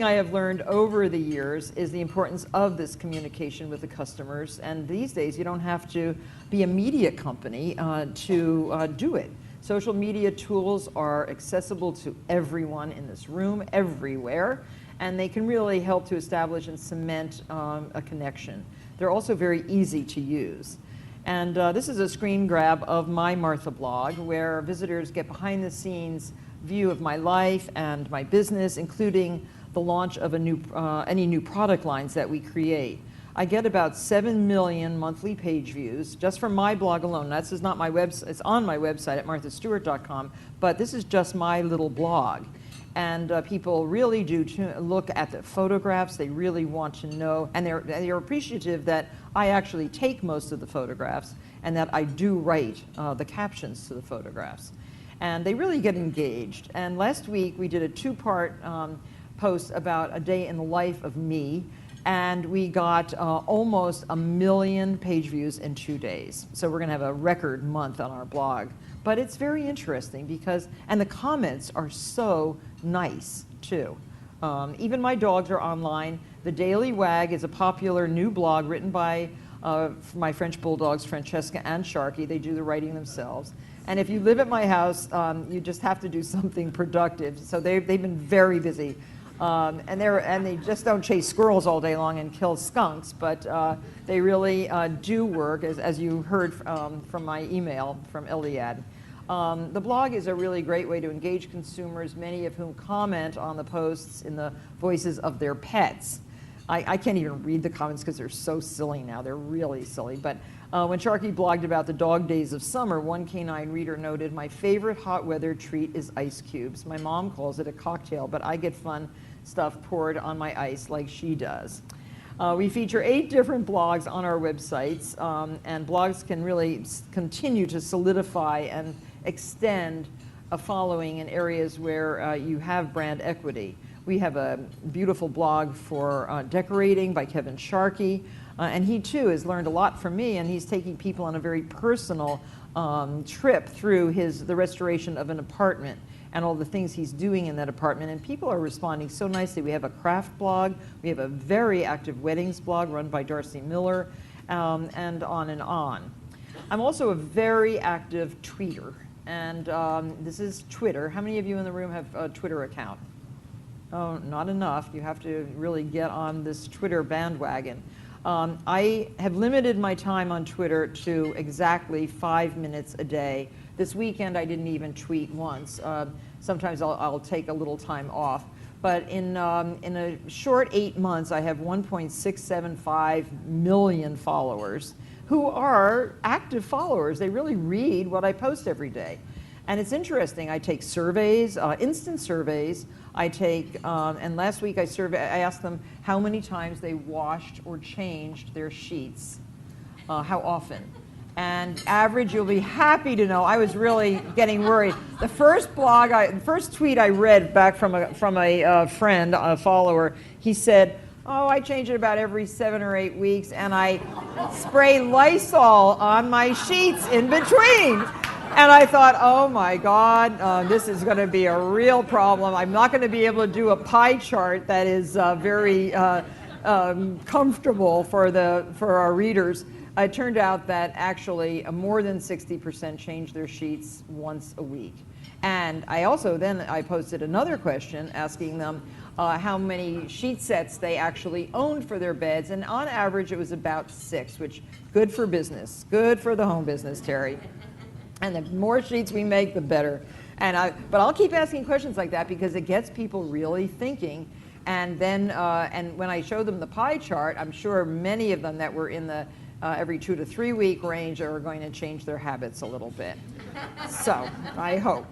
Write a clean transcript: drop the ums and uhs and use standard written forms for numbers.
thing I have learned over the years is the importance of this communication with the customers. And these days, you don't have to be a media company to do it. Social media tools are accessible to everyone in this room, everywhere, and they can really help to establish and cement a connection. They're also very easy to use. And this is a screen grab of my Martha blog, where visitors get behind-the-scenes view of my life and my business, including the launch of any new product lines that we create. I get about 7 million monthly page views just from my blog alone. This is not my website, it's on my website at marthastewart.com, but this is just my little blog. And people really do look at the photographs. They really want to know, and they're appreciative that I actually take most of the photographs and that I do write the captions to the photographs. And they really get engaged. And last week we did a two-part post about a day in the life of me, and we got almost 1 million page views in 2 days. So we're gonna have a record month on our blog. But it's very interesting because, and the comments are so nice too. Even my dogs are online. The Daily Wag is a popular new blog written by my French bulldogs, Francesca and Sharky. They do the writing themselves. And if you live at my house, you just have to do something productive. So they've been very busy. And they just don't chase squirrels all day long and kill skunks, but they really do work, as you heard from my email from Iliad. The blog is a really great way to engage consumers, many of whom comment on the posts in the voices of their pets. I can't even read the comments because they're so silly now. They're really silly. But when Sharky blogged about the dog days of summer, one canine reader noted, "My favorite hot weather treat is ice cubes. My mom calls it a cocktail, but I get fun stuff poured on my ice like she does." We feature 8 different blogs on our websites, and blogs can really continue to solidify and extend a following in areas where you have brand equity. We have a beautiful blog for decorating by Kevin Sharkey, and he too has learned a lot from me, and he's taking people on a very personal trip through the restoration of an apartment and all the things he's doing in that apartment, and people are responding so nicely. We have a craft blog, we have a very active weddings blog run by Darcy Miller, and on and on. I'm also a very active tweeter, and this is Twitter. How many of you in the room have a Twitter account? Oh, not enough. You have to really get on this Twitter bandwagon. I have limited my time on Twitter to exactly 5 minutes a day. This weekend I didn't even tweet once. Sometimes I'll take a little time off. But in a short 8 months, I have 1.675 million followers who are active followers. They really read what I post every day. And it's interesting, I take surveys, instant surveys. I take, and last week I asked them how many times they washed or changed their sheets, how often. And average, you'll be happy to know, I was really getting worried. The first tweet I read back from a friend, a follower, he said, "Oh, I change it about every 7 or 8 weeks, and I spray Lysol on my sheets in between." And I thought, oh my God, this is going to be a real problem. I'm not going to be able to do a pie chart that is very comfortable for our readers. It turned out that actually more than 60% change their sheets once a week. And I posted another question asking them how many sheet sets they actually owned for their beds, and on average it was about 6, which good for business, good for the home business, Terry. And the more sheets we make, the better. But I'll keep asking questions like that because it gets people really thinking. And then, and when I show them the pie chart, I'm sure many of them that were in the every 2 to 3 week range are going to change their habits a little bit. So, I hope.